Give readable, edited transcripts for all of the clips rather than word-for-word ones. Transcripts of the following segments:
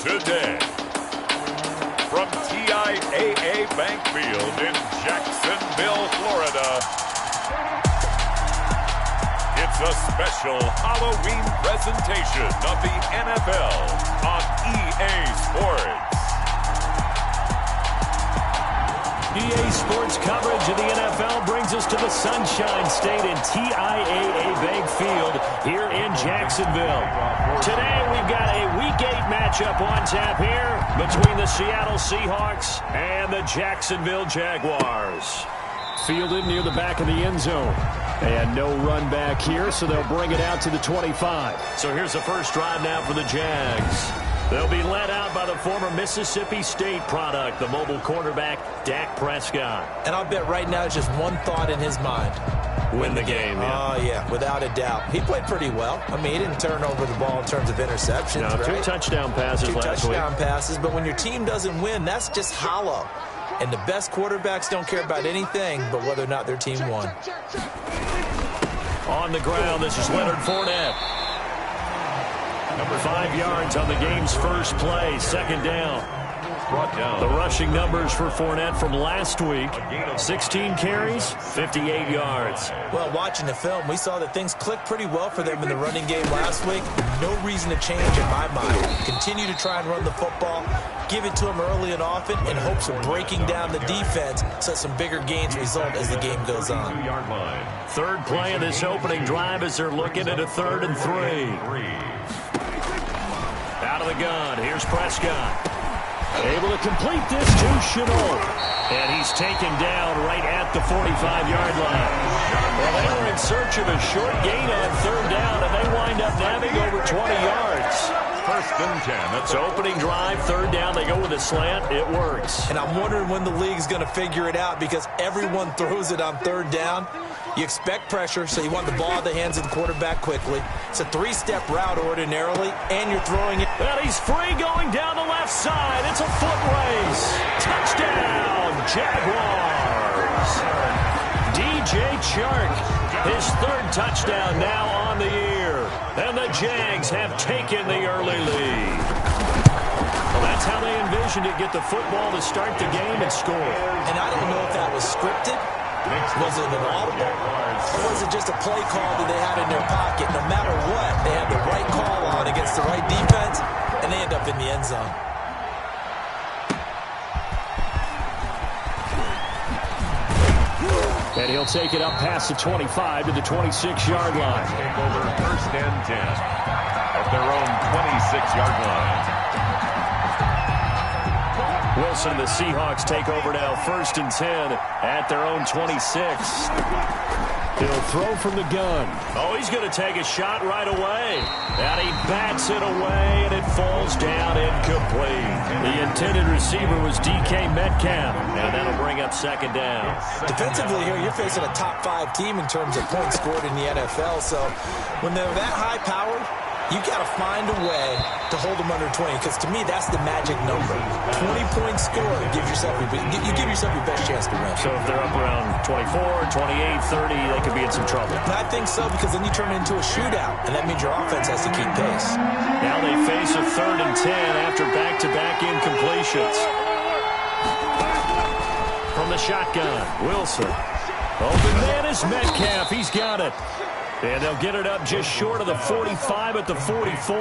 today. From TIAA Bank Field in Jacksonville, Florida, it's a special Halloween presentation of the NFL on EA Sports. EA Sports coverage of the NFL brings us to the Sunshine State in TIAA Bank Field here in Jacksonville. Today we've got a Week 8 matchup on tap here between the Seattle Seahawks and the Jacksonville Jaguars. Fielded near the back of the end zone. And no run back here, so they'll bring it out to the 25. So here's the first drive now for the Jags. They'll be led out by the former Mississippi State product, the mobile quarterback, Dak Prescott. And I'll bet right now it's just one thought in his mind. Win the game, yeah. Oh, yeah, without a doubt. He played pretty well. I mean, he didn't turn over the ball in terms of interceptions, no, right? 2 touchdown passes last week. 2 touchdown passes, but when your team doesn't win, that's just hollow. And the best quarterbacks don't care about anything but whether or not their team won. On the ground, this is Leonard Fournette. Number 5 yards on the game's first play, second down. Brought down. The rushing numbers for Fournette from last week, 16 carries, 58 yards. Well, watching the film, we saw that things clicked pretty well for them in the running game last week. No reason to change in my mind. Continue to try and run the football, give it to them early and often in hopes of breaking down the defense so some bigger gains result as the game goes on. Third play of this opening drive as they're looking at a 3rd and 3. Out of the gun, here's Prescott. Able to complete this to Chenault. And he's taken down right at the 45-yard line. Well, they were in search of a short gain on 3rd down, and they wind up nabbing over 20 yards. First and 10. It's opening drive, 3rd down. They go with a slant. It works. And I'm wondering when the league's going to figure it out because everyone throws it on 3rd down. You expect pressure, so you want the ball in the hands of the quarterback quickly. It's a 3-step route ordinarily, and you're throwing it. And he's free going down the left side. It's a foot race. Touchdown, Jaguars. DJ Chark, his 3rd touchdown now on the year. And the Jags have taken the early lead. Well, that's how they envisioned it, get the football to start the game and score. And I don't know if that was scripted. Was it an audible? Or was it just a play call that they had in their pocket? No matter what, they had the right call on against the right defense, and they end up in the end zone. And he'll take it up past the 25 to the 26-yard line. Take over 1st and 10 at their own 26-yard line. Wilson, the Seahawks take over now 1st and 10 at their own 26. He'll throw from the gun. Oh, he's going to take a shot right away. And he bats it away, and it falls down incomplete. The intended receiver was DK Metcalf, and that'll bring up 2nd down. Defensively here, you're facing a top 5 team in terms of points scored in the NFL. So when they're that high-powered, you got to find a way to hold them under 20, because to me, that's the magic number. 20 points scored, you give yourself your best chance to win. So if they're up around 24, 28, 30, they could be in some trouble. And I think so, because then you turn it into a shootout, and that means your offense has to keep pace. Now they face a 3rd and 10 after back-to-back incompletions. From the shotgun, Wilson. Open man is Metcalf. He's got it. And they'll get it up just short of the 45 at the 44.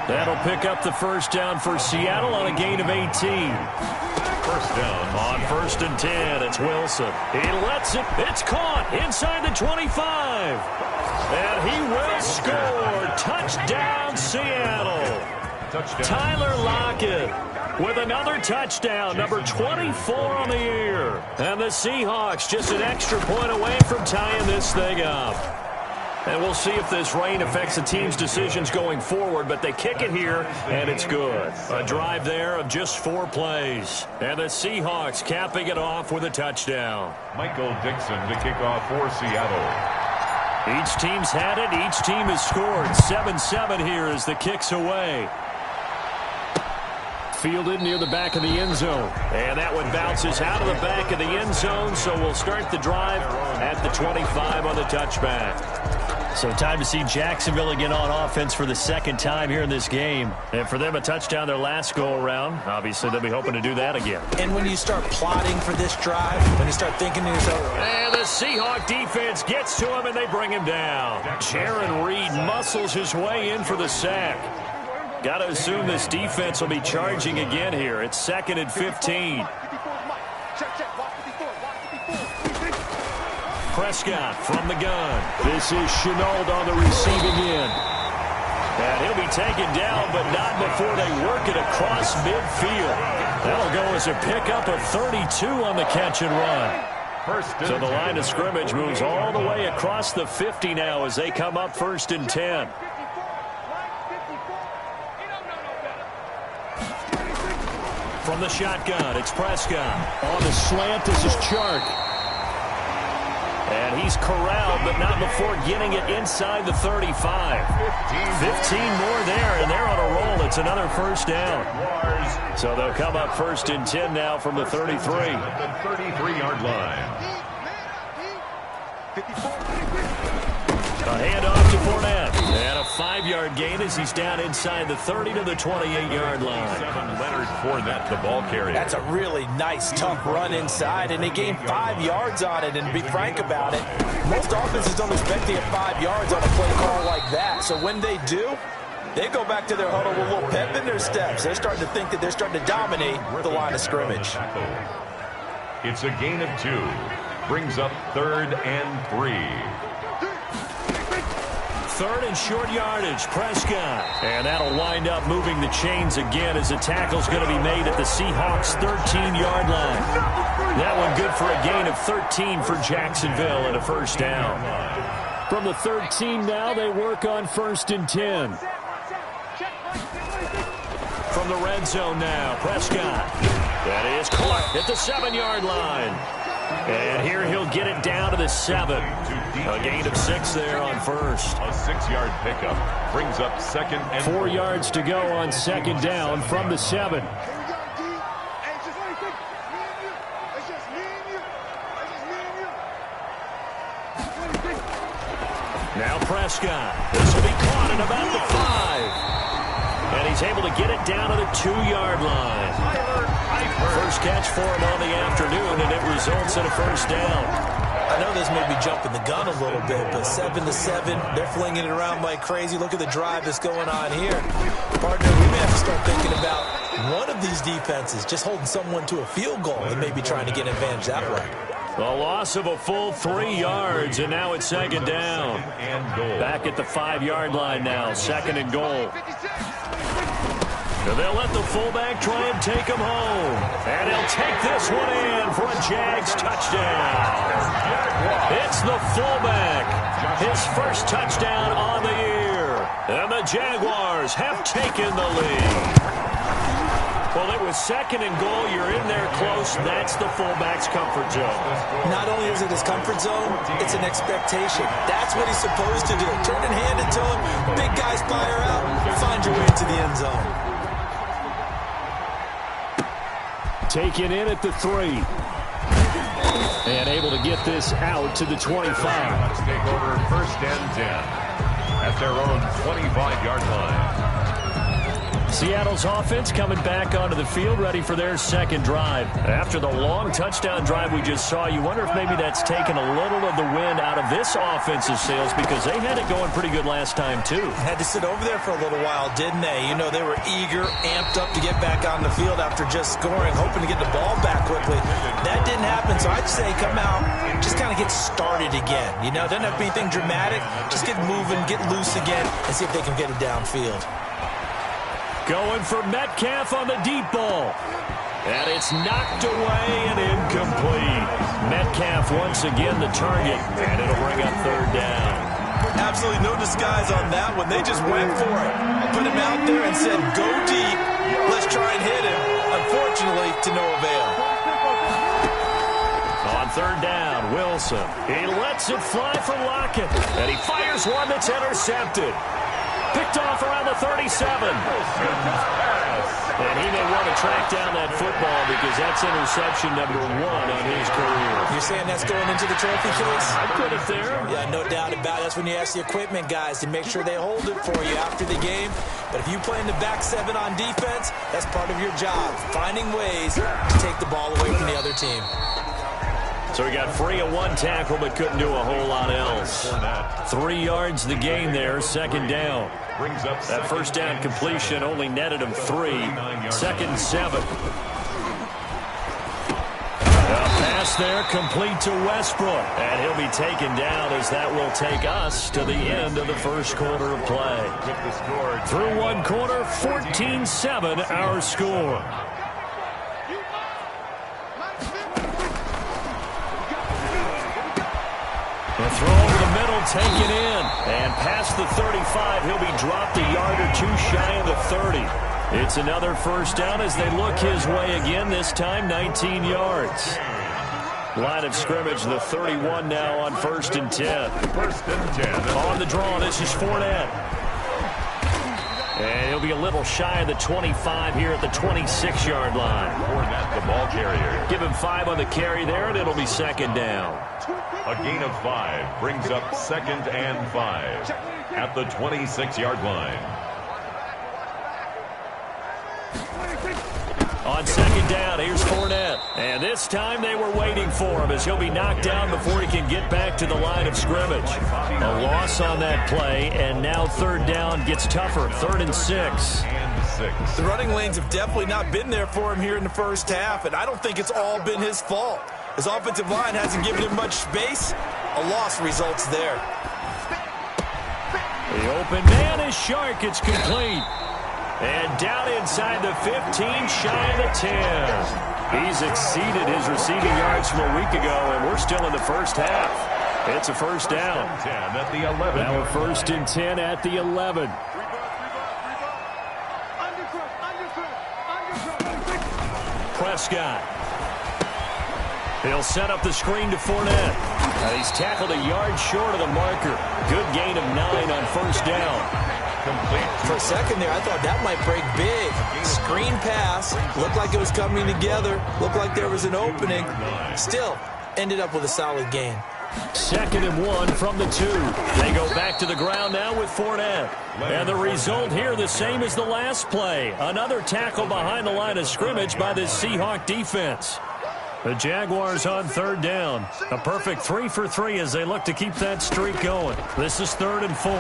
That'll pick up the 1st down for Seattle on a gain of 18. 1st down. On 1st and 10, it's Wilson. He lets it. It's caught inside the 25. And he will score. Touchdown, Seattle. Touchdown. Tyler Lockett with another touchdown, number 24 on the year. And the Seahawks just an extra point away from tying this thing up. And we'll see if this rain affects the team's decisions going forward, but they kick it here, and it's good. A drive there of just 4 plays. And the Seahawks capping it off with a touchdown. Michael Dixon to kick off for Seattle. Each team's had it. Each team has scored. 7-7 here as the kick's away. Fielded near the back of the end zone. And that one bounces out of the back of the end zone, so we'll start the drive at the 25 on the touchback. So time to see Jacksonville again on offense for the second time here in this game. And for them, a touchdown their last go-around. Obviously, they'll be hoping to do that again. And when you start plotting for this drive, when you start thinking to yourself... And the Seahawk defense gets to him, and they bring him down. Jaron Reed muscles his way in for the sack. Got to assume this defense will be charging again here. It's 2nd and 15. Prescott from the gun. This is Ejarnold on the receiving end. And he'll be taken down, but not before they work it across midfield. That'll go as a pickup of 32 on the catch and run. So the line of scrimmage moves all the way across the 50 now as they come up 1st and 10. From the shotgun, it's Prescott. On the slant, this is Chark. And he's corralled, but not before getting it inside the 35. 15 more there, and they're on a roll. It's another first down. So they'll come up 1st and 10 now from the 33. The 33-yard line. A handoff to Fournette. And a 5-yard gain as he's down inside the 30 to the 28-yard line. Leonard Fournette, the ball carrier. That's a really nice, tough run inside, and they gained 5 yards on it. And to be frank about it, most offenses don't expect to get 5 yards on a play call like that. So when they do, they go back to their huddle with a little pep in their steps. They're starting to think that they're starting to dominate the line of scrimmage. It's a gain of 2. Brings up 3rd and 3. 3rd and short yardage, Prescott. And that'll wind up moving the chains again as the tackle's going to be made at the Seahawks' 13-yard line. That one good for a gain of 13 for Jacksonville and a first down. From the 13 now, they work on 1st and 10. From the red zone now, Prescott. That is caught at the 7-yard line. And here he'll get it down to the 7. A gain of 6 there on 1st. A 6-yard pickup brings up 2nd and 4 yards to go on 2nd down from the 7. Now Prescott. This will be caught at about the 5. And he's able to get it down to the 2-yard line. First catch for him on the afternoon, and it results in a first down. I know this may be jumping the gun a little bit, but 7-7, they're flinging it around like crazy. Look at the drive that's going on here. Partner, we may have to start thinking about one of these defenses just holding someone to a field goal and maybe trying to get an advantage that way. The loss of a full 3 yards, and now it's 2nd down. Back at the 5-yard line now, 2nd and goal. And they'll let the fullback try and take him home. And he'll take this one in for a Jags touchdown. It's the fullback. His first touchdown on the year. And the Jaguars have taken the lead. Well, it was 2nd and goal. You're in there close. That's the fullback's comfort zone. Not only is it his comfort zone, it's an expectation. That's what he's supposed to do. Turn and hand it to him. Big guys fire out. Find your way into the end zone. Taken in at the 3. And able to get this out to the 25. Let's take over 1st and 10 at their own 25-yard line. Seattle's offense coming back onto the field, ready for their second drive. After the long touchdown drive we just saw, you wonder if maybe that's taken a little of the wind out of this offensive sails, because they had it going pretty good last time, too. Had to sit over there for a little while, didn't they? You know, they were eager, amped up to get back on the field after just scoring, hoping to get the ball back quickly. That didn't happen, so I'd say come out, just kind of get started again. You know, doesn't have to be anything dramatic. Just get moving, get loose again, and see if they can get it downfield. Going for Metcalf on the deep ball. And it's knocked away and incomplete. Metcalf once again the target, and it'll bring up 3rd down. Absolutely no disguise on that one. They just went for it. Put him out there and said, go deep. Let's try and hit him. Unfortunately, to no avail. On 3rd down, Wilson. He lets it fly from Lockett. And he fires one that's intercepted. Picked off around the 37. And he may want to track down that football because that's interception number 1 on his career. You're saying that's going into the trophy case? I put it there. Yeah, no doubt about it. That's when you ask the equipment guys to make sure they hold it for you after the game. But if you play in the back 7 on defense, that's part of your job, finding ways to take the ball away from the other team. So he got free of 1 tackle but couldn't do a whole lot else. 3 yards the gain there, second down. That first down completion only netted him 3. Second and 7. A pass there complete to Westbrook. And he'll be taken down as that will take us to the end of the first quarter of play. Through 1 quarter, 14-7 our score. The throw over the middle, taken in. And past the 35, he'll be dropped a yard or 2 shy of the 30. It's another first down as they look his way again, this time 19 yards. Line of scrimmage, the 31 now on 1st and 10. On the draw, this is Fournette. And he'll be a little shy of the 25 here at the 26-yard line. Fournette, the ball carrier. Give him 5 on the carry there, and it'll be second down. A gain of 5 brings up 2nd and 5 at the 26-yard line. On second down, here's Fournette. And this time they were waiting for him as he'll be knocked down before he can get back to the line of scrimmage. A loss on that play, and now third down gets tougher. 3rd and 6. The running lanes have definitely not been there for him here in the first half, and I don't think it's all been his fault. His offensive line hasn't given him much space. A loss results there. The open man is Shark. It's complete. And down inside the 15, shy of the 10. He's exceeded his receiving yards from a week ago, and we're still in the first half. It's a first down. 10 at the 11. Now a 1st and 10 at the 11. Prescott. He'll set up the screen to Fournette. He's tackled a yard short of the marker. Good gain of 9 on first down. Complete. For a second there, I thought that might break big. Screen pass. Looked like it was coming together. Looked like there was an opening. Still, ended up with a solid gain. 2nd and 1 from the 2. They go back to the ground now with Fournette. And the result here the same as the last play. Another tackle behind the line of scrimmage by the Seahawk defense. The Jaguars on 3rd down. A perfect 3 for 3 as they look to keep that streak going. This is 3rd and 4.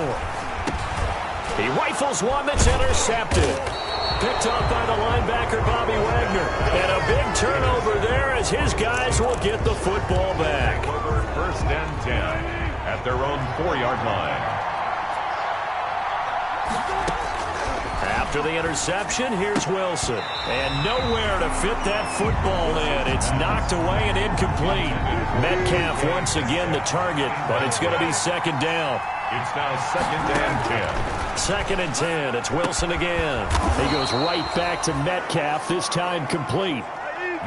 He rifles one that's intercepted. Picked off by the linebacker, Bobby Wagner. And a big turnover there as his guys will get the football back. 1st and 10 at their own 4-yard line. After the interception, here's Wilson. And nowhere to fit that football in. It's knocked away and incomplete. Metcalf once again the target, but it's going to be 2nd down. It's now 2nd and 10. 2nd and 10. It's Wilson again. He goes right back to Metcalf, this time complete.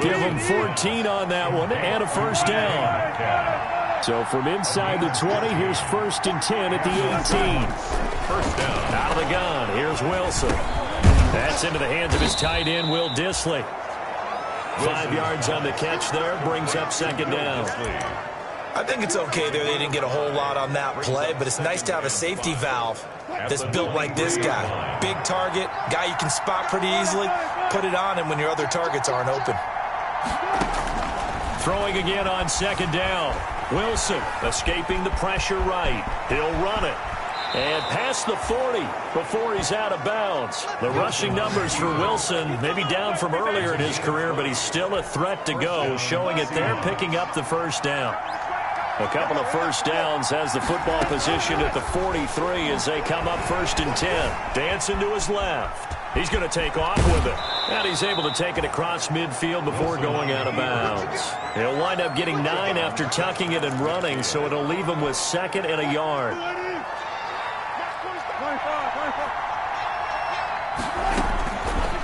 Give him 14 on that one and a first down. So from inside the 20, here's 1st and 10 at the 18. First down. Out of the gun, here's Wilson. That's into the hands of his tight end, Will Dissly. 5 yards on the catch there, brings up 2nd down. I think it's okay there. They didn't get a whole lot on that play, but it's nice to have a safety valve that's built like this guy. Big target, guy you can spot pretty easily. Put it on him when your other targets aren't open. Throwing again on 2nd down. Wilson escaping the pressure right. He'll run it. And past the 40 before he's out of bounds. The rushing numbers for Wilson maybe down from earlier in his career, but he's still a threat to go, showing it there, picking up the first down. A couple of first downs has the football position at the 43 as they come up 1st and 10. Dancing to his left. He's going to take off with it. And he's able to take it across midfield before going out of bounds. He'll wind up getting 9 after tucking it and running, so it'll leave him with 2nd and a yard.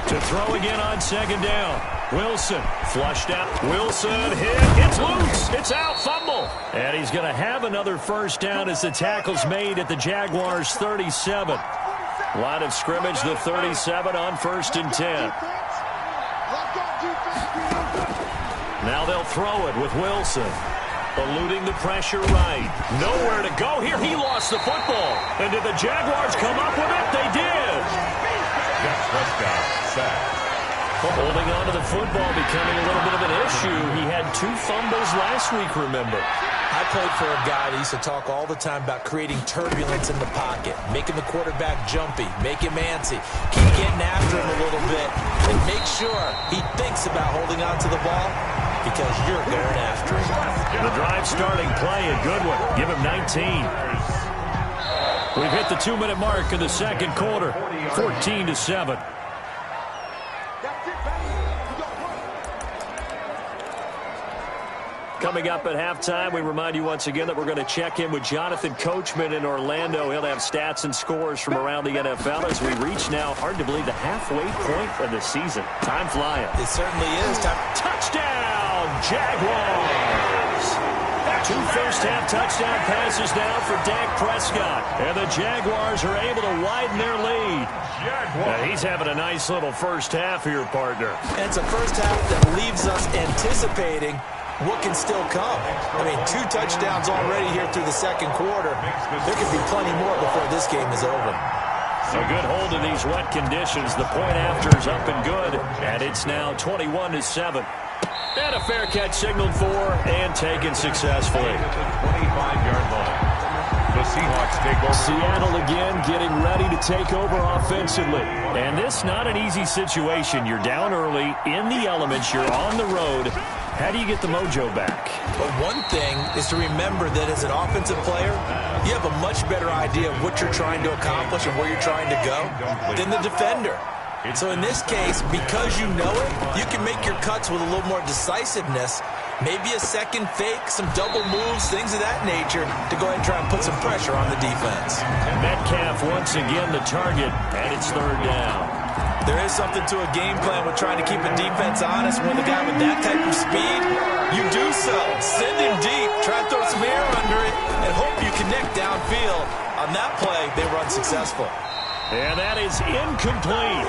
To throw again on 2nd down. Wilson flushed out. Wilson hit. It's loose. It's out. Fumble. And he's going to have another first down as the tackle's made at the Jaguars' 37. Line of scrimmage, the 37 on 1st and 10. Now they'll throw it with Wilson. Eluding the pressure right. Nowhere to go here. He lost the football. And did the Jaguars come up with it? They did. Dak Prescott sacked. Holding on to the football becoming a little bit of an issue. He had 2 fumbles last week, remember. I played for a guy that used to talk all the time about creating turbulence in the pocket, making the quarterback jumpy, make him antsy, keep getting after him a little bit, and make sure he thinks about holding on to the ball because you're going after him. The drive starting play, a good one. Give him 19. We've hit the 2-minute mark in the second quarter, 14-7. Coming up at halftime, we remind you once again that we're going to check in with Jonathan Coachman in Orlando. He'll have stats and scores from around the NFL as we reach now, hard to believe, the halfway point of the season. Time flying. It certainly is. Touchdown, Jaguars! 2 first-half touchdown passes now for Dak Prescott. And the Jaguars are able to widen their lead. He's having a nice little first half here, partner. And it's a first half that leaves us anticipating what can still come. I mean, 2 touchdowns already here through the second quarter. There could be plenty more before this game is over. A good hold in these wet conditions. The point after is up and good, and it's now 21-7. And a fair catch signaled for and taken successfully. 25-yard line. The Seahawks take over. Seattle again getting ready to take over offensively. And this not an easy situation. You're down early, in the elements, you're on the road. How do you get the mojo back? But one thing is to remember that as an offensive player, you have a much better idea of what you're trying to accomplish and where you're trying to go than the defender. So in this case, because you know it, you can make your cuts with a little more decisiveness, maybe a second fake, some double moves, things of that nature, to go ahead and try and put some pressure on the defense. Metcalf once again the target, and it's 3rd down. There is something to a game plan with trying to keep a defense honest. With a guy with that type of speed, you do so. Send him deep, try and throw some air under it, and hope you connect downfield. On that play, they were unsuccessful. And that is incomplete.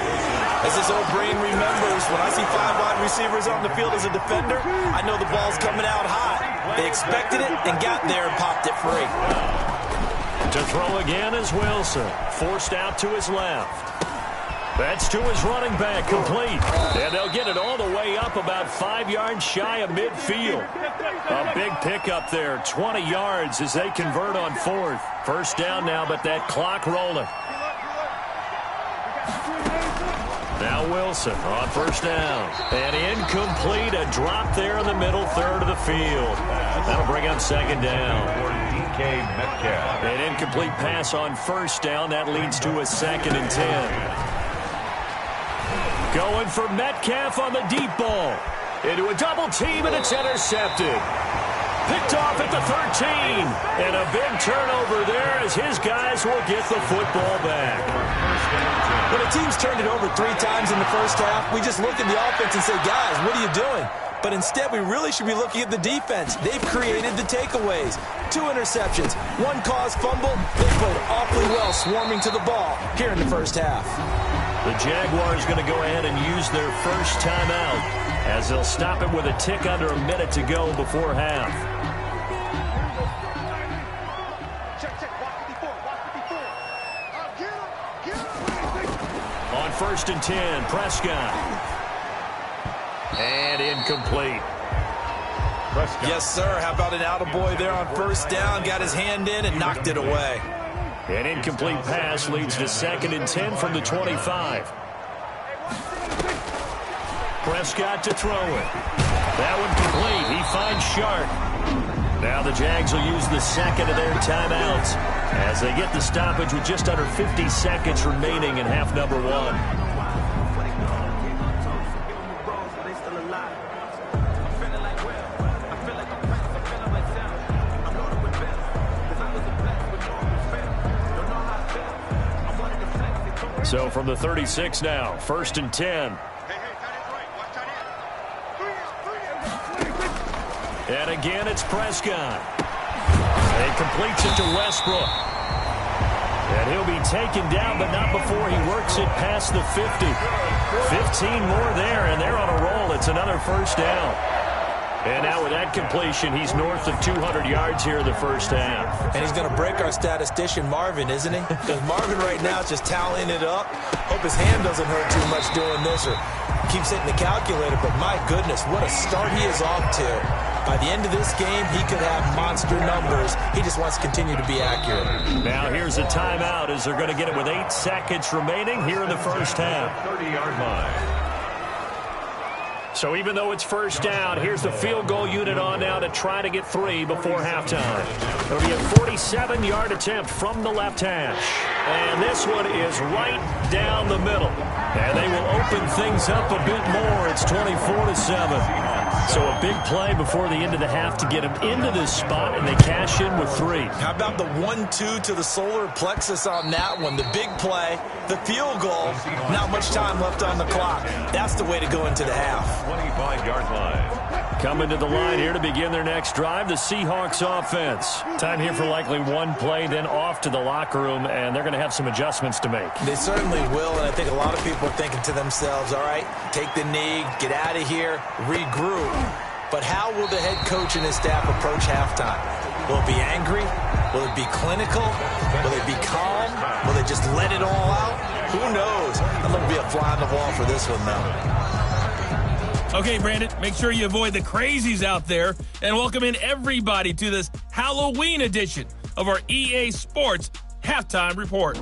As this old brain remembers, when I see 5 wide receivers on the field as a defender, I know the ball's coming out hot. They expected it and got there and popped it free. To throw again is Wilson. Forced out to his left. That's to his running back, complete. And they'll get it all the way up about 5 yards shy of midfield. A big pickup there, 20 yards as they convert on 4th. First down now, but that clock rolling. Now Wilson on first down. And incomplete, a drop there in the middle third of the field. That'll bring up second down. DK Metcalf. An incomplete pass on first down. That leads to a 2nd and 10. Going for Metcalf on the deep ball. Into a double team, and it's intercepted. Picked off at the 13. And a big turnover there as his guys will get the football back. When a team's turned it over 3 times in the first half, we just look at the offense and say, guys, what are you doing? But instead, we really should be looking at the defense. They've created the takeaways. 2 interceptions, 1 caused fumble. They played awfully well swarming to the ball here in the first half. The Jaguars going to go ahead and use their first timeout as they'll stop it with a tick under a minute to go before half. On 1st and 10, Prescott. And incomplete. Prescott. Yes, sir. How about an attaboy there on first down? Got his hand in and knocked it away. An incomplete pass leads to 2nd and 10 from the 25. Prescott to throw it. That one complete. He finds Sharp. Now the Jags will use the second of their timeouts as they get the stoppage with just under 50 seconds remaining in half number 1. So from the 36 now, 1st and 10. And again, it's Prescott. And completes it to Westbrook. And he'll be taken down, but not before he works it past the 50. 15 more there, and they're on a roll. It's another first down. And now with that completion, he's north of 200 yards here in the first half. And he's going to break our statistician Marvin, isn't he? Because Marvin right now is just tallying it up. Hope his hand doesn't hurt too much doing this or keeps hitting the calculator. But my goodness, what a start he is off to. By the end of this game, he could have monster numbers. He just wants to continue to be accurate. Now here's a timeout as they're going to get it with 8 seconds remaining here in the first half. 30-yard line. So even though it's first down, here's the field goal unit on now to try to get 3 before halftime. It'll be a 47-yard attempt from the left hash. And this one is right down the middle. And they will open things up a bit more. It's 24-7. So a big play before the end of the half to get him into this spot, and they cash in with 3. How about the 1-2 to the solar plexus on that one? The big play, the field goal, not much time left on the clock. That's the way to go into the half. 25-yard line. Coming to the line here to begin their next drive, the Seahawks offense. Time here for likely one play, then off to the locker room, and they're going to have some adjustments to make. They certainly will, and I think a lot of people are thinking to themselves, all right, take the knee, get out of here, regroup. But how will the head coach and his staff approach halftime? Will it be angry? Will it be clinical? Will it be calm? Will they just let it all out? Who knows? I'm going to be a fly on the wall for this one, though. Okay, Brandon, make sure you avoid the crazies out there and welcome in everybody to this Halloween edition of our EA Sports Halftime Report.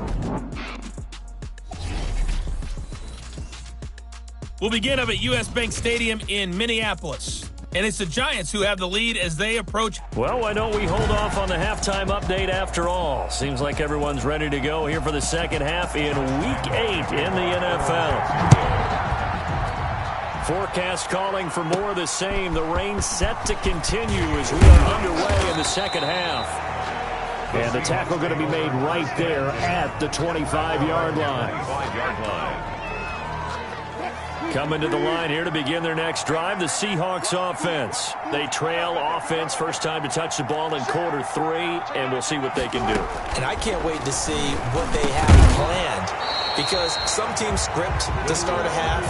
We'll begin up at U.S. Bank Stadium in Minneapolis. And it's the Giants who have the lead as they approach. Well, why don't we hold off on the halftime update after all? Seems like everyone's ready to go here for the second half in Week 8 in the NFL. Forecast calling for more of the same. The rain set to continue as we are underway in the second half. And the tackle going to be made right there at the 25-yard line. Coming to the line here to begin their next drive, the Seahawks offense. They trail offense, first time to touch the ball in quarter 3, and we'll see what they can do. And I can't wait to see what they have planned, because some teams script to start a half.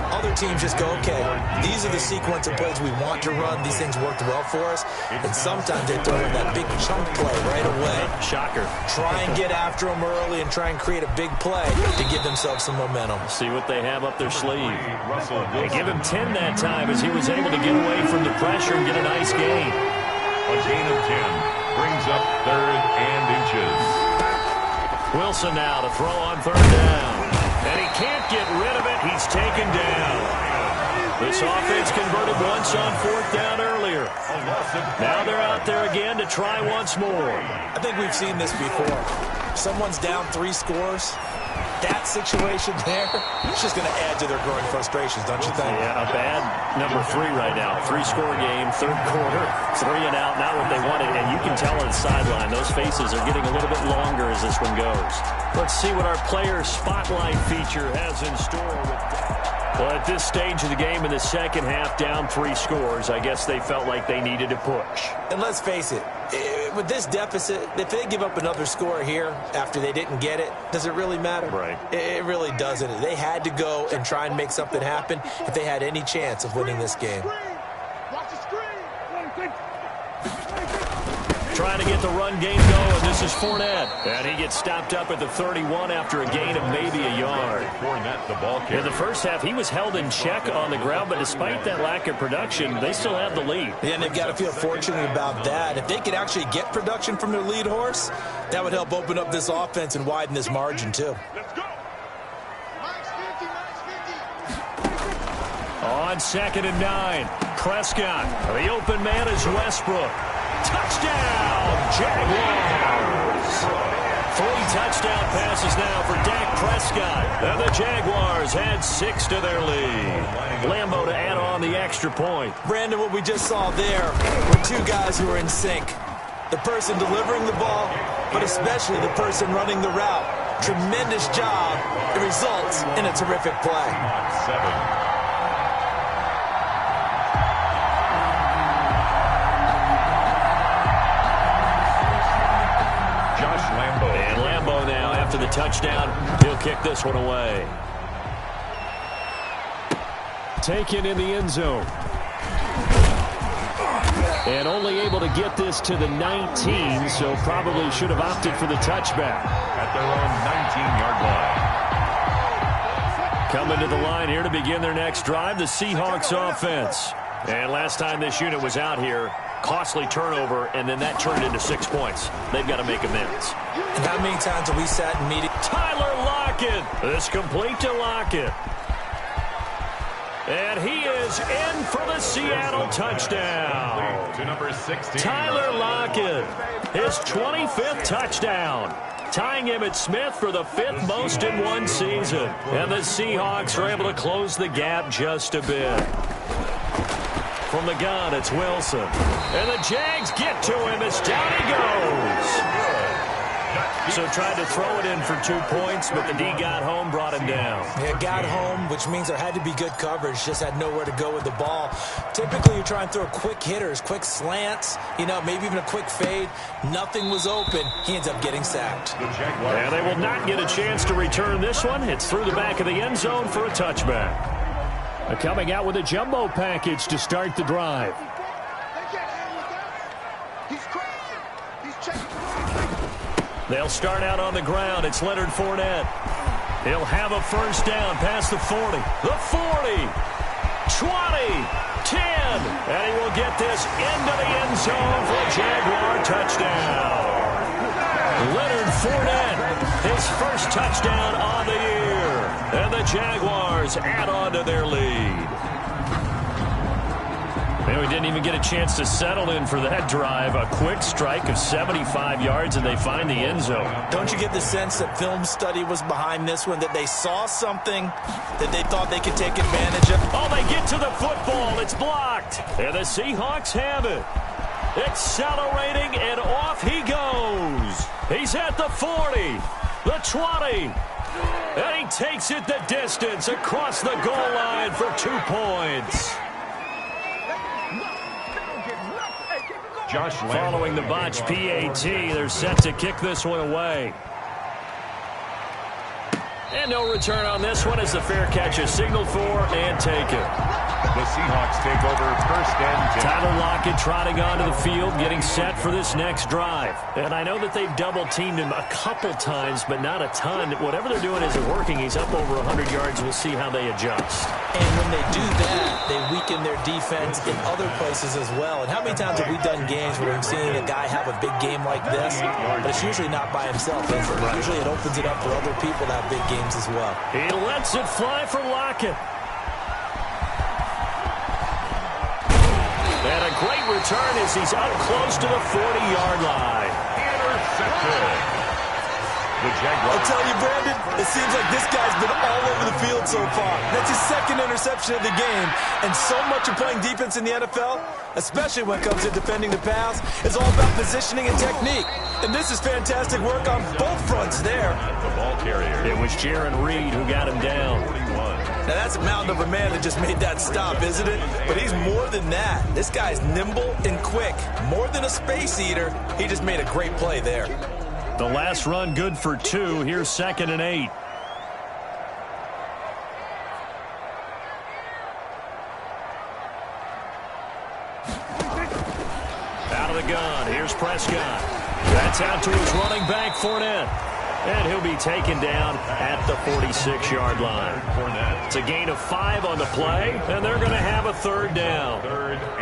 Other teams just go, okay, these are the sequence of plays we want to run. These things worked well for us. And sometimes they throw in that big chunk play right away. Shocker. Try and get after them early and try and create a big play to give themselves some momentum. See what they have up their sleeve. They give him 10 that time as he was able to get away from the pressure and get a nice gain. A gain of 10 brings up 3rd and inches. Wilson now to throw on 3rd down. And he can't get rid of it. He's taken down. This offense converted once on 4th down earlier. Now they're out there again to try once more. I think we've seen this before. Someone's down 3 scores. That situation there, it's just going to add to their growing frustrations, don't you think? Yeah, a bad number 3 right now. 3-score game, 3rd quarter, 3 and out, not what they wanted. And you can tell on the sideline, those faces are getting a little bit longer as this one goes. Let's see what our player spotlight feature has in store. Well, at this stage of the game in the second half, down 3 scores, I guess they felt like they needed to push. And let's face it, with this deficit, if they give up another score here after they didn't get it, does it really matter? Right. It really doesn't. They had to go and try and make something happen if they had any chance of winning this game. Trying to get the run game going. This is Fournette. And he gets stopped up at the 31 after a gain of maybe a yard. Fournette, the ball carrier. In the first half, he was held in check on the ground, but despite that lack of production, they still have the lead. Yeah, and they've got to feel fortunate about that. If they could actually get production from their lead horse, that would help open up this offense and widen this margin, too. Let's go. On 2nd and 9, Prescott. The open man is Westbrook. Touchdown, Jaguars! 3 touchdown passes now for Dak Prescott. And the Jaguars add 6 to their lead. Lambeau to add on the extra point. Brandon, what we just saw there were 2 guys who were in sync. The person delivering the ball, but especially the person running the route. Tremendous job. It results in a terrific play. 7. after the touchdown. He'll kick this one away. Taken in the end zone. And only able to get this to the 19, so probably should have opted for the touchback. At their own 19-yard line. Coming to the line here to begin their next drive, the Seahawks offense. And last time this unit was out here, costly turnover, and then that turned into 6 points. They've got to make amends. And how many times have we sat in meetings? Tyler Lockett. This complete to Lockett. And he is in for the Seattle touchdown. To number 16. Tyler Lockett, his 25th touchdown, tying Emmitt Smith for the 5th most in one season. And the Seahawks are able to close the gap just a bit. From the gun, it's Wilson. And the Jags get to him as down he goes. So tried to throw it in for 2 points, but the D got home, brought him down. Yeah, got home, which means there had to be good coverage. Just had nowhere to go with the ball. Typically, you try and throw quick hitters, quick slants, maybe even a quick fade. Nothing was open. He ends up getting sacked. And they will not get a chance to return this one. It's through the back of the end zone for a touchback. Coming out with a jumbo package to start the drive. They'll start out on the ground. It's Leonard Fournette. He'll have a first down past the 40. The 40. 20. 10. And he will get this into the end zone for a Jaguar touchdown. Leonard Fournette, his first touchdown on the year. And the Jaguars add on to their lead. And we didn't even get a chance to settle in for that drive. A quick strike of 75 yards, and they find the end zone. Don't you get the sense that film study was behind this one, that they saw something that they thought they could take advantage of? Oh, they get to the football. It's blocked. And the Seahawks have it. Accelerating, and off he goes. He's at the 40, the 20. And he takes it the distance across the goal line for 2 points. Following the botch PAT, they're set to kick this one away. And no return on this one as the fair catch is signaled for and taken. The Seahawks take over first and 10. Tyler Lockett trotting onto the field, getting set for this next drive. And I know that they've double-teamed him a couple times, but not a ton. Whatever they're doing isn't working. He's up over 100 yards. We'll see how they adjust. And when they do that, they weaken their defense in other places as well. And how many times have we done games where we've seen a guy have a big game like this, but it's usually not by himself, is it? Usually it opens it up for other people to have big games as well. He lets it fly for Lockett. And a great return as he's up close to the 40-yard line. Intercepted. The Jaguars. I'll tell you, Brandon, it seems like this guy's been all over the field so far. That's his second interception of the game. And so much of playing defense in the NFL, especially when it comes to defending the pass, is all about positioning and technique. And this is fantastic work on both fronts there. The ball carrier. It was Jaron Reed who got him down. 41. Now, that's a mountain of a man that just made that stop, isn't it? But he's more than that. This guy's nimble and quick. More than a space eater, he just made a great play there. The last run good for 2. Here's 2nd and 8. Out of the gun. Here's Prescott. That's out to his running back, Fournette. And he'll be taken down at the 46-yard line. It's a gain of 5 on the play, and they're going to have a 3rd down.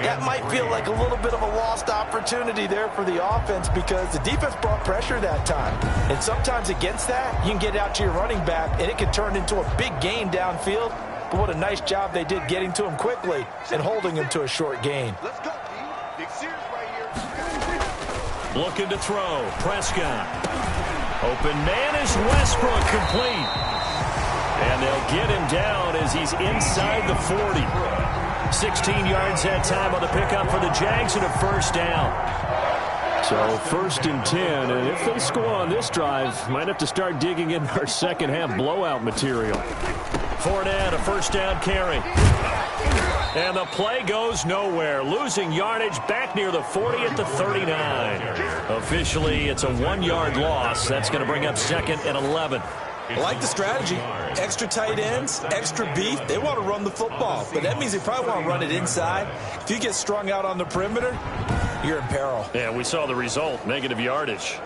That might feel like a little bit of a lost opportunity there for the offense because the defense brought pressure that time. And sometimes against that, you can get out to your running back, and it can turn into a big gain downfield. But what a nice job they did getting to him quickly and holding him to a short gain. Let's go, Big Sears right here. Looking to throw. Prescott. Open man is Westbrook, complete. And they'll get him down as he's inside the 40. 16 yards that time on the pickup for the Jags and a first down. So 1st and 10, and if they score on this drive, might have to start digging in our second half blowout material. Fournette, a first down carry. And the play goes nowhere. Losing yardage back near the 40 at the 39. Officially, it's a 1-yard loss. That's going to bring up 2nd and 11. I like the strategy. Extra tight ends, extra beef. They want to run the football, but that means they probably want to run it inside. If you get strung out on the perimeter, you're in peril. Yeah, we saw the result, negative yardage.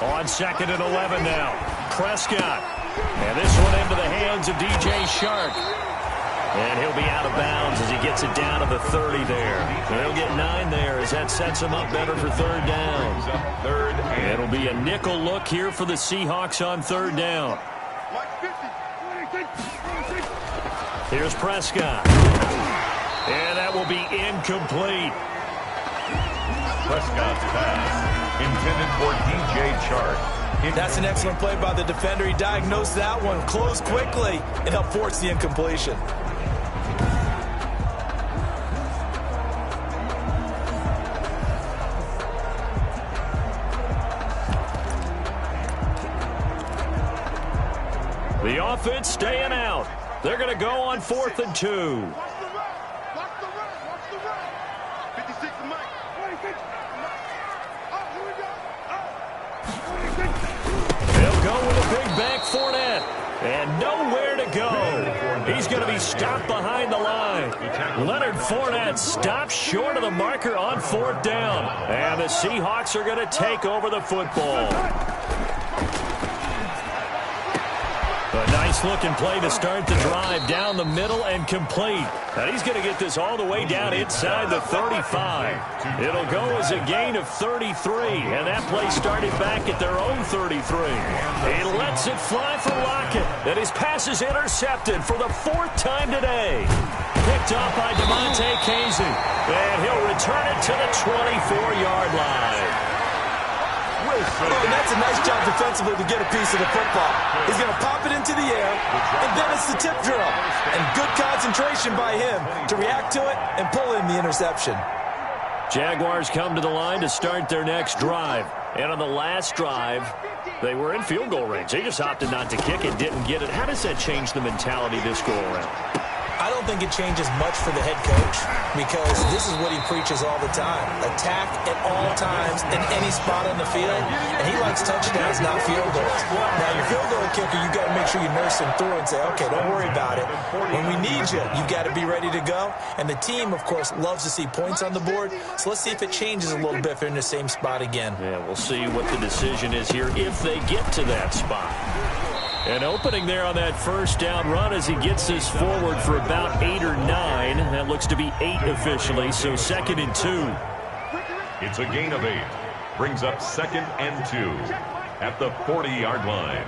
On 2nd and 11 now. Prescott. And this one into the hands of DJ Shark. And he'll be out of bounds as he gets it down to the 30 there. He'll get 9 there as that sets him up better for 3rd down. It'll be a nickel look here for the Seahawks on 3rd down. Here's Prescott. And that will be incomplete. Prescott's pass intended for DJ Chark. That's an excellent play by the defender. He diagnosed that one, closed quickly, and helped force the incompletion. The offense staying out. They're going to go on 4th and 2. Fournette, and nowhere to go. He's going to be stopped behind the line. Leonard Fournette stops short of the marker on 4th down. And the Seahawks are going to take over the football. A nice-looking play to start the drive down the middle and complete. And he's going to get this all the way down inside the 35. It'll go as a gain of 33, and that play started back at their own 33. He lets it fly for Lockett, and his pass is intercepted for the 4th time today. Picked off by DeMonte Casey, and he'll return it to the 24-yard line. Oh, and that's a nice job defensively to get a piece of the football. He's going to pop it into the air, and then it's the tip drill. And good concentration by him to react to it and pull in the interception. Jaguars come to the line to start their next drive. And on the last drive, they were in field goal range. They just opted not to kick it, didn't get it. How does that change the mentality this go around? I don't think it changes much for the head coach because this is what he preaches all the time. Attack at all times in any spot on the field, and he likes touchdowns, not field goals. Now, your field goal kicker, you got to make sure you nurse him through and say, okay, don't worry about it. When we need you, you got to be ready to go. And the team, of course, loves to see points on the board, so let's see if it changes a little bit if they're in the same spot again. Yeah, we'll see what the decision is here if they get to that spot. An opening there on that first down run as he gets this forward for about 8 or 9. That looks to be 8 officially, so 2nd and 2. It's a gain of 8. Brings up 2nd and 2 at the 40-yard line.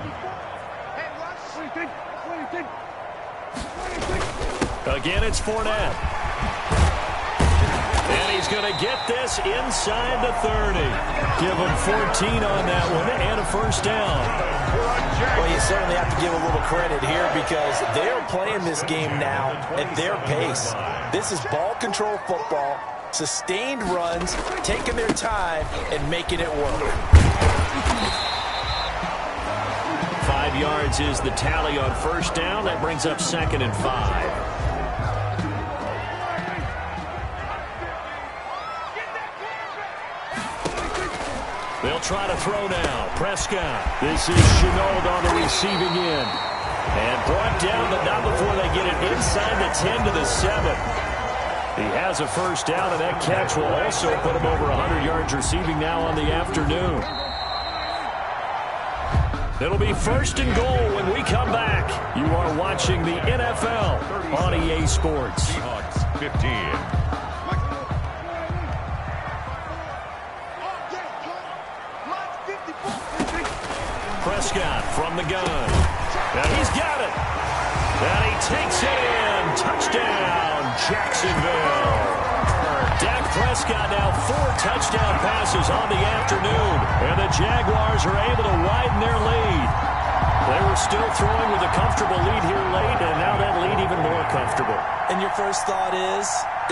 Again, it's Fournette. And he's going to get this inside the 30. Give him 14 on that one and a first down. Well, you certainly have to give a little credit here because they're playing this game now at their pace. This is ball control football, sustained runs, taking their time and making it work. 5 yards is the tally on first down. That brings up 2nd and 5. They'll try to throw now. Prescott. This is Ejarnold on the receiving end. And brought down, but not before they get it inside the 10 to the 7. He has a first down, and that catch will also put him over 100 yards receiving now on the afternoon. It'll be 1st and goal when we come back. You are watching the NFL on EA Sports. Seahawks 15. Prescott from the gun. And he's got it. And he takes it in. Touchdown, Jacksonville. Dak Prescott now 4 touchdown passes on the afternoon. And the Jaguars are able to widen their lead. They were still throwing with a comfortable lead here late, and now that lead even more comfortable. And your first thought is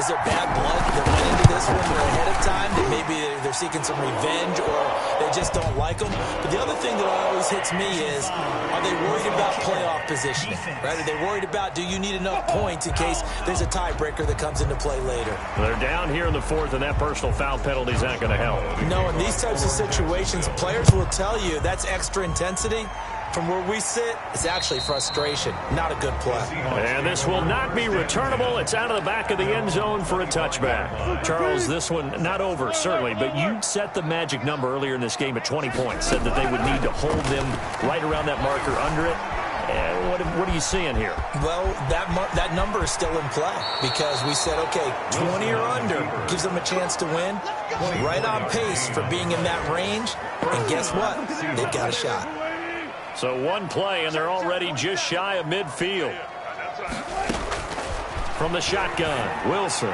there bad blood that went into this one ahead of time? That maybe they're seeking some revenge or they just don't like them? But the other thing that always hits me is, are they worried about playoff positioning? Right? Are they worried about, do you need enough points in case there's a tiebreaker that comes into play later? They're down here in the fourth, and that personal foul penalty is not going to help. No, in these types of situations, players will tell you that's extra intensity. From where we sit, it's actually frustration, not a good play. And this will not be returnable. It's out of the back of the end zone for a touchback. Charles, this one not over, certainly, but you set the magic number earlier in this game at 20 points, said that they would need to hold them right around that marker under it. What are you seeing here? Well, that number is still in play because we said, okay, 20 or under gives them a chance to win. Right on pace for being in that range. And guess what? They've got a shot. So one play, and they're already just shy of midfield. From the shotgun, Wilson.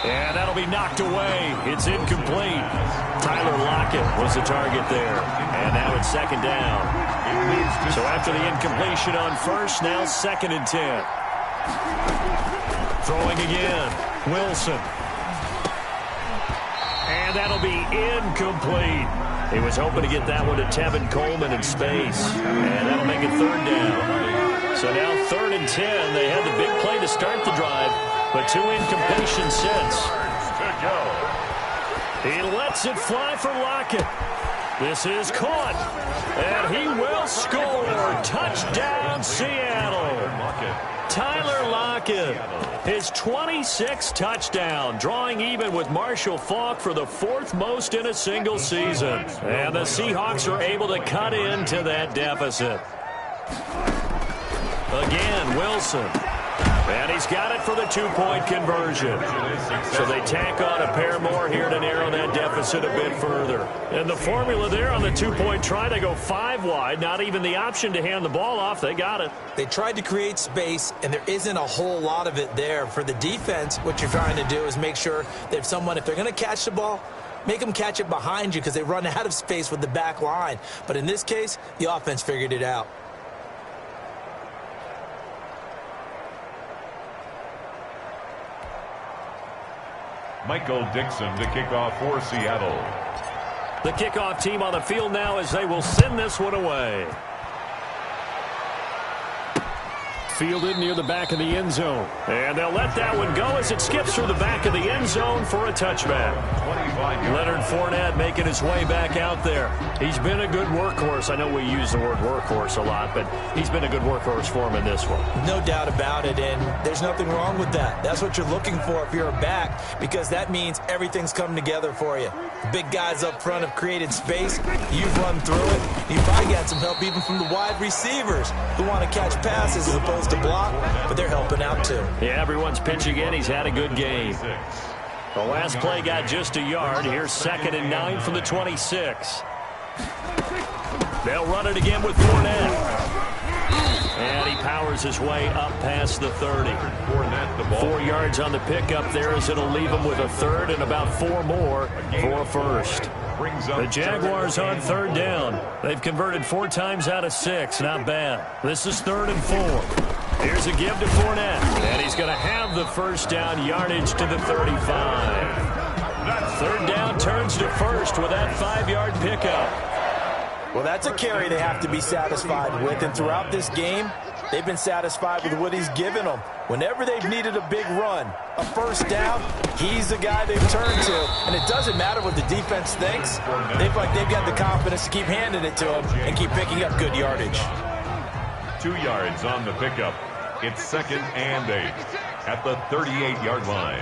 And that'll be knocked away. It's incomplete. Tyler Lockett was the target there. And now it's second down. So after the incompletion on first, now 2nd and 10. Throwing again, Wilson. And that'll be incomplete. He was hoping to get that one to Tevin Coleman in space. And that'll make it 3rd down. So now 3rd and 10. They had the big play to start the drive, but 2 incompletions since. He lets it fly for Lockett. This is caught. And he will score. Touchdown, Seattle. Tyler Lockett, his 26th touchdown, drawing even with Marshall Faulk for the 4th most in a single season. And the Seahawks are able to cut into that deficit. Again, Wilson. And he's got it for the 2-point conversion. So they tack on a pair more here to narrow that deficit a bit further. And the formula there on the 2-point try, they go 5 wide. Not even the option to hand the ball off. They got it. They tried to create space, and there isn't a whole lot of it there. For the defense, what you're trying to do is make sure that if they're going to catch the ball, make them catch it behind you because they run out of space with the back line. But in this case, the offense figured it out. Michael Dixon to kick off for Seattle. The kickoff team on the field now as they will send this one away. Fielded near the back of the end zone. And they'll let that one go as it skips through the back of the end zone for a touchback. Leonard Fournette making his way back out there. He's been a good workhorse. I know we use the word workhorse a lot, but he's been a good workhorse for him in this one. No doubt about it, and there's nothing wrong with that. That's what you're looking for if you're a back, because that means everything's come together for you. Big guys up front have created space. You've run through it. You've probably got some help even from the wide receivers who want to catch passes as opposed to block, but they're helping out too. Yeah, everyone's pitching in. He's had a good game. The last play got just a yard. Here's 2nd and 9 from the 26. They'll run it again with Fournette. And he powers his way up past the 30. 4 yards on the pickup there as it'll leave him with a 3rd and about 4 more for a 1st. The Jaguars on 3rd down. They've converted 4 times out of 6. Not bad. This is 3rd and 4. Here's a give to Fournette. And he's going to have the 1st down yardage to the 35. 3rd down turns to 1st with that 5-yard pickup. Well, that's a carry they have to be satisfied with. And throughout this game, they've been satisfied with what he's given them. Whenever they've needed a big run, a 1st down, he's the guy they've turned to. And it doesn't matter what the defense thinks. They feel like they've got the confidence to keep handing it to him and keep picking up good yardage. 2 yards on the pickup. It's 2nd and 8 at the 38-yard line.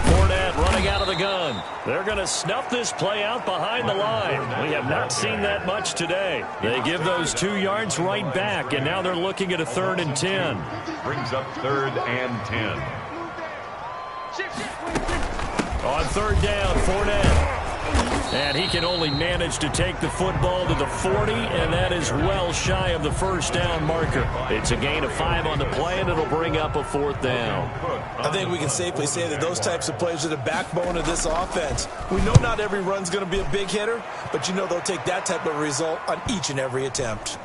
Fournette running out of the gun. They're going to snuff this play out behind the line. We have not seen that much today. They give those 2 yards right back, and now they're looking at a 3rd and 10. Brings up 3rd and 10. On 3rd down, Fournette. And he can only manage to take the football to the 40, and that is well shy of the first down marker. It's a gain of 5 on the play, and it'll bring up a 4th down. I think we can safely say that those types of plays are the backbone of this offense. We know not every run's going to be a big hitter, but you know they'll take that type of result on each and every attempt.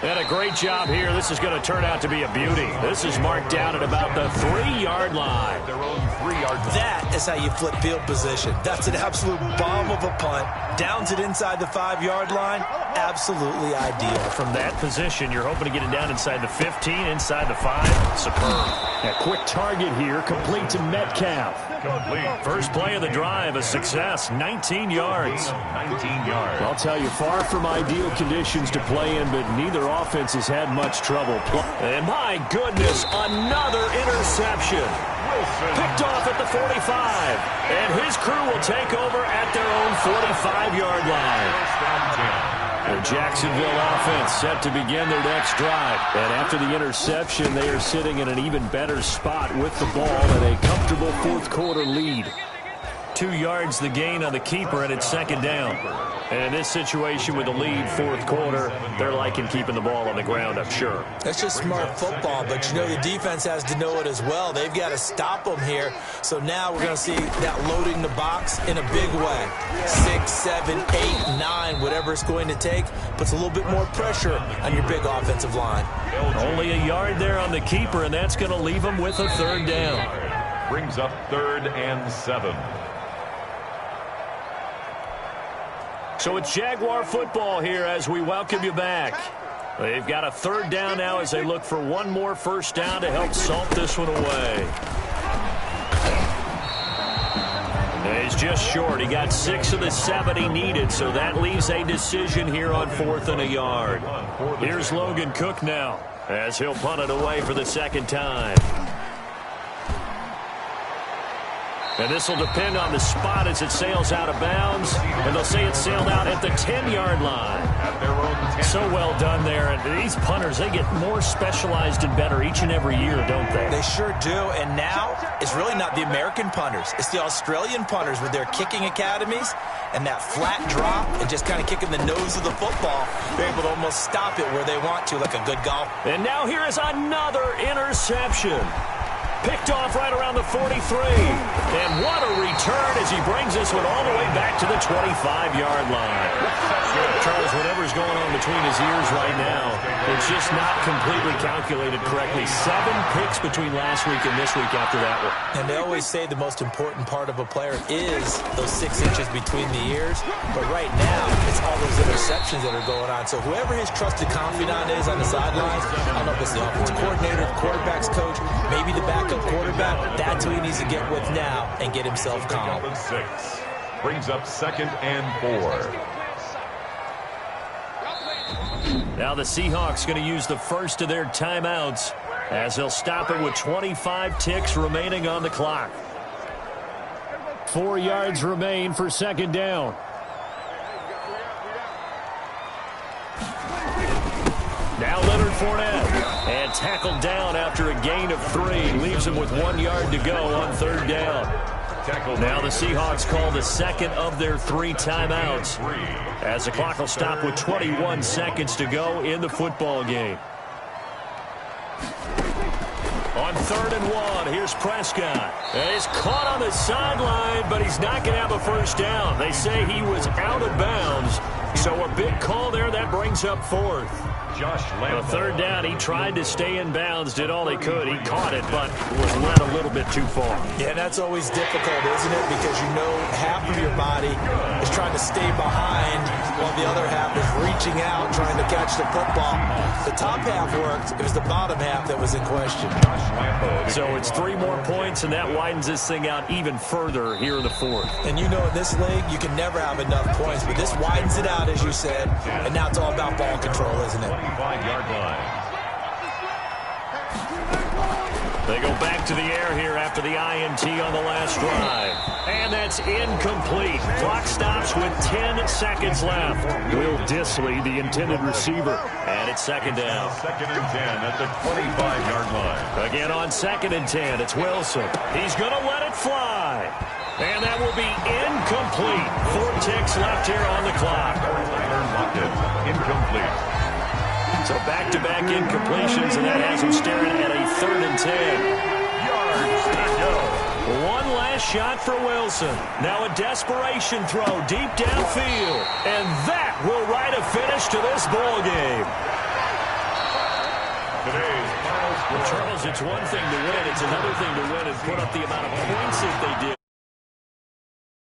And a great job here. This is going to turn out to be a beauty. This is marked down at about the 3-yard line. Their own 3-yard line. That is how you flip field position. That's an absolute bomb of a punt. Downs it inside the 5-yard line. Absolutely ideal. From that position, you're hoping to get it down inside the 15, inside the 5. Superb. A quick target here, complete to Metcalf. Complete. First play of the drive, a success, 19 yards. 19 yards. I'll tell you, far from ideal conditions to play in, but neither offense has had much trouble. And my goodness, another interception. Picked off at the 45. And his crew will take over at their own 45-yard line. The Jacksonville offense set to begin their next drive. And after the interception, they are sitting in an even better spot with the ball and a comfortable fourth-quarter lead. 2 yards the gain on the keeper, and it's 2nd down. And in this situation with the lead, 4th quarter, they're liking keeping the ball on the ground, I'm sure. That's just smart football, but you know the defense has to know it as well. They've got to stop them here. So now we're going to see that loading the box in a big way. 6, 7, 8, 9, whatever it's going to take, puts a little bit more pressure on your big offensive line. Only a yard there on the keeper, and that's going to leave them with a 3rd down. Brings up 3rd and 7. So it's Jaguar football here as we welcome you back. They've got a 3rd down now as they look for one more first down to help salt this one away. He's just short. He got 6 of the 7 he needed, so that leaves a decision here on 4th and a yard. Here's Logan Cook now as he'll punt it away for the 2nd time. And this will depend on the spot as it sails out of bounds. And they'll say it sailed out at the 10-yard line. So well done there. And these punters, they get more specialized and better each and every year, don't they? They sure do. And now it's really not the American punters. It's the Australian punters with their kicking academies and that flat drop and just kind of kicking the nose of the football. They're able to almost stop it where they want to, like a good golf. And now here is another interception. Picked off right around the 43. And what a return as he brings this one all the way back to the 25-yard line. Charles, whatever's going on between his ears right now, it's just not completely calculated correctly. 7 picks between last week and this week after that one. And they always say the most important part of a player is those 6 inches between the ears. But right now, it's all those interceptions that are going on. So whoever his trusted confidant is on the sidelines, I don't know if it's the offensive coordinator, the quarterback's coach, maybe the backup quarterback, that's who he needs to get with now and get himself calm. 6 brings up 2nd and 4. Now the Seahawks going to use the first of their timeouts as they'll stop it with 25 ticks remaining on the clock. 4 yards remain for 2nd down. Now Leonard Fournette, and tackled down after a gain of 3. Leaves him with 1 yard to go on 3rd down. Now the Seahawks call the 2nd of their 3 timeouts as the clock will stop with 21 seconds to go in the football game. On 3rd and 1, here's Prescott. And he's caught on the sideline, but he's not going to have a first down. They say he was out of bounds, so a big call there that brings up 4th. The 3rd down, he tried to stay in bounds, did all he could. He caught it, but was led a little bit too far. Yeah, that's always difficult, isn't it? Because you know half of your body is trying to stay behind while the other half is reaching out, trying to catch the football. The top half worked. It was the bottom half that was in question. So it's 3 more points, and that widens this thing out even further here in the 4th. And you know in this league, you can never have enough points, but this widens it out, as you said, and now it's all about ball control, isn't it? 25-yard line. They go back to the air here after the INT on the last drive. And that's incomplete. Clock stops with 10 seconds left. Will Dissly, the intended receiver. And it's 2nd down. 2nd and 10 at the 25-yard line. Again on 2nd and 10, it's Wilson. He's going to let it fly. And that will be incomplete. 4 ticks left here on the clock. Incomplete. So back-to-back incompletions, and that has him staring at a 3rd and 10. Yards to go. One last shot for Wilson. Now a desperation throw deep downfield. And that will write a finish to this ball game. Today's final score. Charles, it's one thing to win. It's another thing to win and put up the amount of points that they did.